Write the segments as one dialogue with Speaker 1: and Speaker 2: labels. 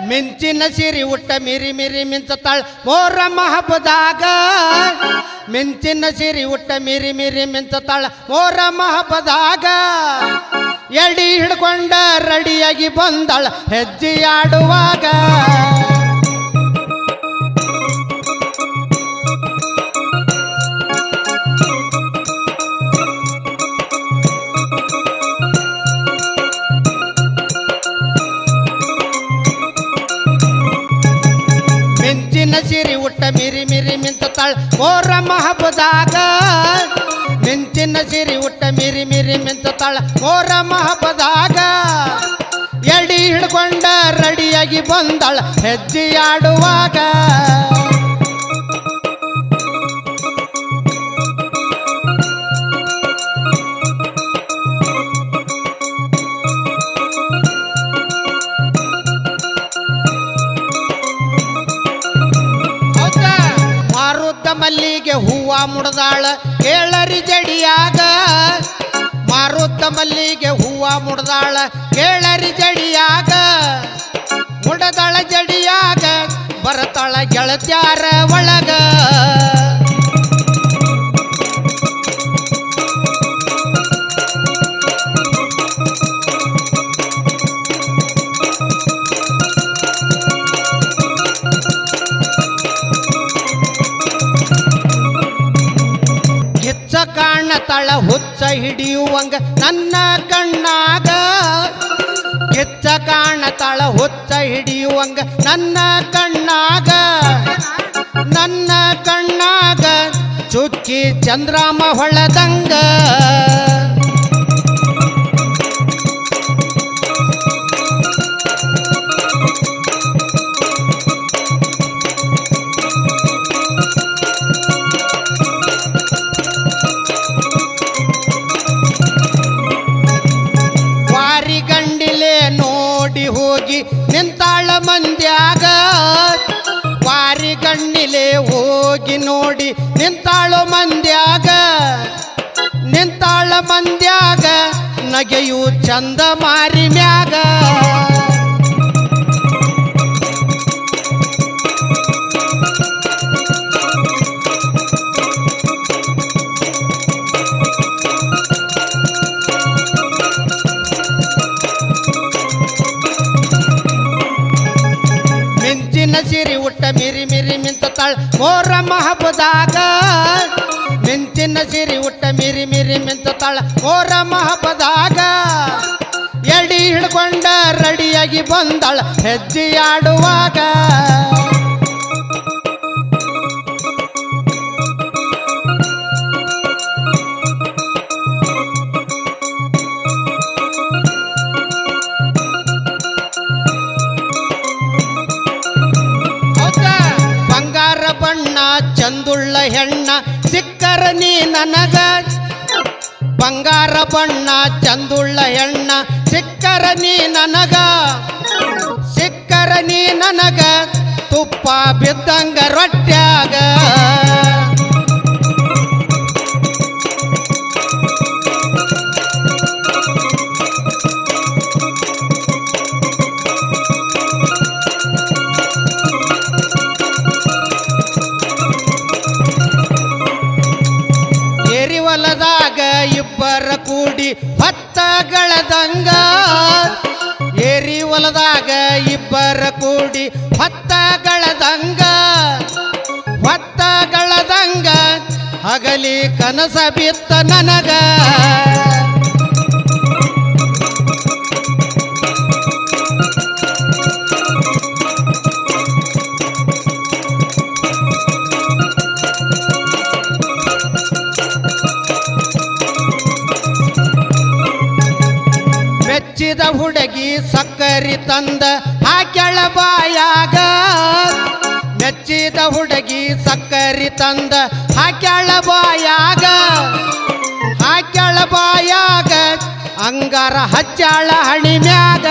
Speaker 1: ಮಿಂಚಿನ ಸಿರಿ ಉಟ್ಟ ಮಿರಿ ಮಿರಿ ಮಿಂಚತಾಳ ಮೋರಮ್ಮ ಹಬ್ಬದಾಗ ಮಿಂಚಿನ ಸಿರಿ ಉಟ್ಟ ಮಿರಿ ಮಿರಿ ಮಿಂಚತಾಳ ಮೋರಮ್ಮ ಹಬ್ಬದಾಗ ಎಡಿ ಹಿಡ್ಕೊಂಡ ರೆಡಿಯಾಗಿ ಬಂದಾಳ ಹೆಜ್ಜೆಯಾಡುವಾಗ ಸಿರಿ ಉಟ್ಟ ಮಿರಿ ಮಿರಿ ಮಿಂಚತಾಳ ಮೋರಮ್ಮ ಹಬ್ಬದಾಗ ಮಿಂಚಿನ ಸಿರಿ ಉಟ್ಟ ಮಿರಿ ಮಿರಿ ಮಿಂಚತಾಳ ಮೋರಮ್ಮ ಹಬ್ಬದಾಗ ಎಡಿ ಹಿಡ್ಕೊಂಡ ರೆಡಿಯಾಗಿ ಬಂದಾಳ ಹೆಜ್ಜೆಯಾಡುವಾಗ ಮಲ್ಲಿಗೆ ಹೂವ ಮುಡ್ದಾಳ ಕೇಳರಿ ಜಡಿಯಾಗ ಮಾರುತ್ತ ಮಲ್ಲಿಗೆ ಹೂವ ಮುಡ್ದಾಳ ಕೇಳರಿ ಜಡಿಯಾಗ ಮುಡದಾಳ ಜಡಿಯಾಗ ಬರತಾಳ ಗೆಳತ್ಯಾರ ಒಳಗ ಕಾಣತಾಳ ಹುಚ್ಚ ಹಿಡಿಯುವಂಗ ನನ್ನ ಕಣ್ಣಾಗ ಕಿಚ್ಚ ಕಾಣತಾಳ ಹುಚ್ಚ ಹಿಡಿಯುವಂಗ ನನ್ನ ಕಣ್ಣಾಗ ಚುಕ್ಕಿ ಚಂದ್ರಾಮ ಹೊಳದಂಗ ನಿಂತಾಳ ಮಂದ್ಯಾಗ ವಾರಿ ಗಣ್ಣಿಲೆ ಹೋಗಿ ನೋಡಿ ನಿಂತಾಳು ಮಂದ್ಯಾಗ ನಗೆಯು ಚಂದ ಮಾರಿ ಮ್ಯಾಗ ಸಿರಿ ಉಟ್ಟ ಮಿರಿ ಮಿರಿ ಮಿಂಚತಾಳ ಮೋರಮ್ಮ ಹಬ್ಬದಾಗ ಮಿಂಚಿನ ಸಿರಿ ಉಟ್ಟ ಮಿರಿ ಮಿರಿ ಮಿಂಚತಾಳ ಮೋರಮ್ಮ ಹಬ್ಬದಾಗ ಎಡಿ ಹಿಡ್ಕೊಂಡ ರೆಡಿಯಾಗಿ ಬಂದಾಳ ಹೆಜ್ಜೆಯಾಡುವಾಗ ಚಂದುಳ್ಳ ಹೆಣ್ಣ ಸಿಕ್ಕರ ನೀ ನನಗ ಬಂಗಾರ ಬಣ್ಣ ಚಂದುಳ್ಳ ಹೆಣ್ಣ ಸಿಕ್ಕರ ನೀ ನನಗ ತುಪ್ಪ ಬಿದ್ದಂಗ ರೊಟ್ಟ್ಯಾಗ ಇಬ್ಬರ ಕೂಡಿ ಭತ್ತಗಳದಂಗ ಏರಿ ಹೊಲದಾಗ ಇಬ್ಬರ ಕೂಡಿ ಭತ್ತಗಳದಂಗ ಹಗಲಿ ಕನಸ ಬಿತ್ತ ನನಗ ಮೆಚ್ಚಿದ ಹುಡುಗಿ ಸಕ್ಕರಿ ತಂದ ಹಾಕ್ಯಾಳ ಬಾಯಾಗ ಮೆಚ್ಚಿದ ಹುಡುಗಿ ಸಕ್ಕರಿ ತಂದ ಹಾಕ್ಯಾಳ ಬಾಯಾಗ ಅಂಗಾರ ಹಚ್ಚಾಳ ಹಣಿ ಮ್ಯಾಗ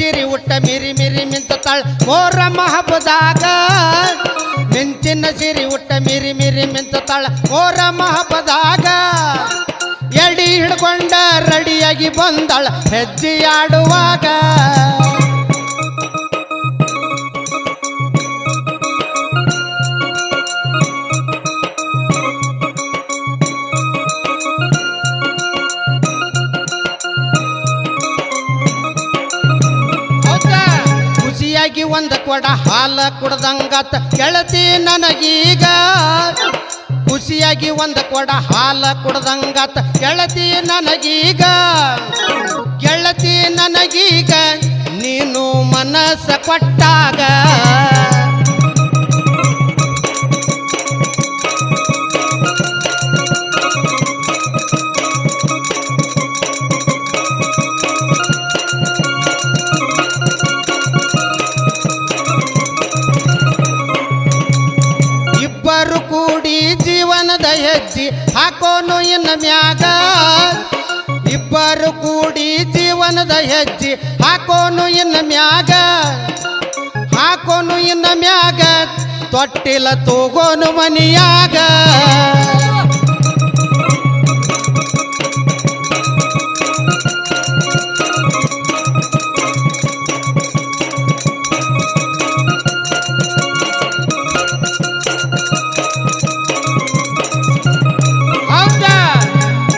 Speaker 1: ಸಿರಿ ಉಟ್ಟ ಮಿರಿ ಮಿರಿ ಮಿಂಚತಾಳ ಮೊಹರಂ ಹಬ್ಬದಾಗ ಮಿಂಚಿನ ಸಿರಿ ಉಟ್ಟ ಮಿರಿ ಮಿರಿ ಮಿಂಚತಾಳ ಮೊಹರಂ ಹಬ್ಬದಾಗ ಎಡಿ ಹಿಡ್ಕೊಂಡ ರೆಡಿಯಾಗಿ ಬಂದಾಳ ಹೆಜ್ಜೆಯಾಡುವಾಗ ಖುಷಿಯಾಗಿ ಒಂದ ಕೊಡ ಹಾಲ ಕುಡ್ದಂಗತ್ತ ಗೆಳತಿ ನನಗೀಗ ಖುಷಿಯಾಗಿ ಒಂದ ಕೊಡ ಹಾಲ ಕುಡ್ದಂಗತ್ತ ಗೆಳತಿ ನನಗೀಗ ಗೆಳತಿ ನನಗೀಗ ನೀನು ಮನಸ್ಸ ಕೊಟ್ಟಾಗ ಇಬ್ಬರು ಕೂಡಿ ಜೀವನದ ಹೆಜ್ಜೆ ಹಾಕೋನು ಇನ್ನ ಮ್ಯಾಗ ಇಬ್ಬರು ಕೂಡಿ ಜೀವನದ ಹೆಜ್ಜೆ ಹಾಕೋನು ಇನ್ನ ಮ್ಯಾಗ ಹಾಕೋನು ಇನ್ನ ಮ್ಯಾಗ ತೊಟ್ಟಿಲ ತೂಗೋನು ಮನಿಯಾಗ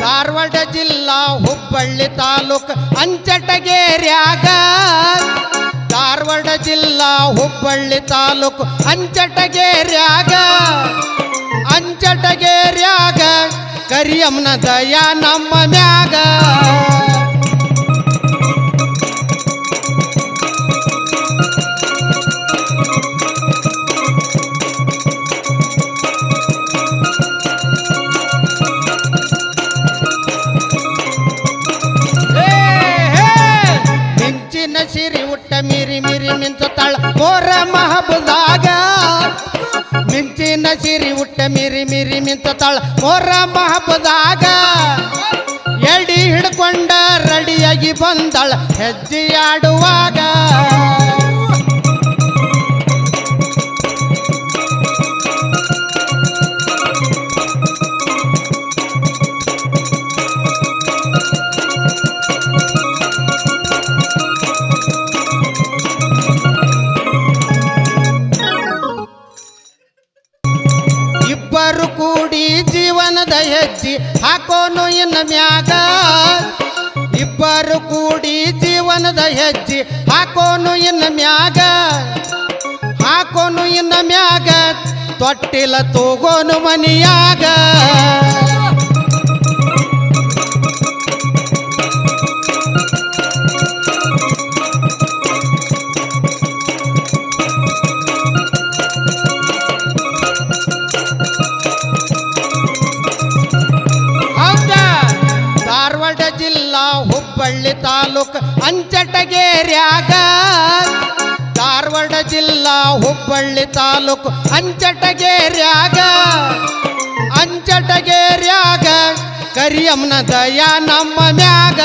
Speaker 1: ಧಾರವಾಡ ಜಿಲ್ಲಾ ಹುಬ್ಬಳ್ಳಿ ತಾಲೂಕು ಅಂಚಟಗೇರ್ಯಾಗ ಧಾರವಾಡ ಜಿಲ್ಲಾ ಹುಬ್ಬಳ್ಳಿ ತಾಲೂಕು ಅಂಚಟಗೇರ್ಯಾಗ ಅಂಚಟಗೇರ್ಯಾಗ ಕರಿಯಮ್ಮನ ದಯ ನಮ್ಮ ಮ್ಯಾಗ ಸಿರಿ ಉಟ್ಟ ಮಿರಿ ಮಿರಿ ಮಿಂಚತಾಳ ಮೊಹರಂ ಹಬ್ಬದಾಗ ಮಿಂಚಿನ ಸಿರಿ ಉಟ್ಟ ಮಿರಿ ಮಿರಿ ಮಿಂಚತಾಳ ಮೊಹರಂ ಹಬ್ಬದಾಗ ಎಡಿ ಹಿಡ್ಕೊಂಡ ರೆಡಿಯಾಗಿ ಬಂದಾಳ ಹೆಜ್ಜೆಯಾಡುವಾಗ ಇಬ್ಬರು ಕೂಡಿ ಜೀವನದ ಹೆಜ್ಜೆ ಹಾಕೋನು ಇನ್ನ ಮ್ಯಾಗ ಇಬ್ಬರು ಕೂಡಿ ಜೀವನದ ಹೆಜ್ಜೆ ಹಾಕೋನು ಇನ್ನ ಮ್ಯಾಗ ಹಾಕೋನು ಇನ್ನ ಮ್ಯಾಗ ತೊಟ್ಟಿಲ ತೂಗೋನು ಮನಿಯಾಗ ಧಾರವಾಡ ಜಿಲ್ಲಾ ಹುಬ್ಬಳ್ಳಿ ತಾಲೂಕು ಅಂಚಟಗೇರ್ಯಾಗ ಧಾರವಾಡ ಜಿಲ್ಲಾ ಹುಬ್ಬಳ್ಳಿ ತಾಲೂಕು ಅಂಚಟಗೇರ್ಯಾಗ ಅಂಚಟಗೇರ್ಯಾಗ ಕರಿಯಮ್ಮನ ದಯ ನಮ್ಮ ಮ್ಯಾಗ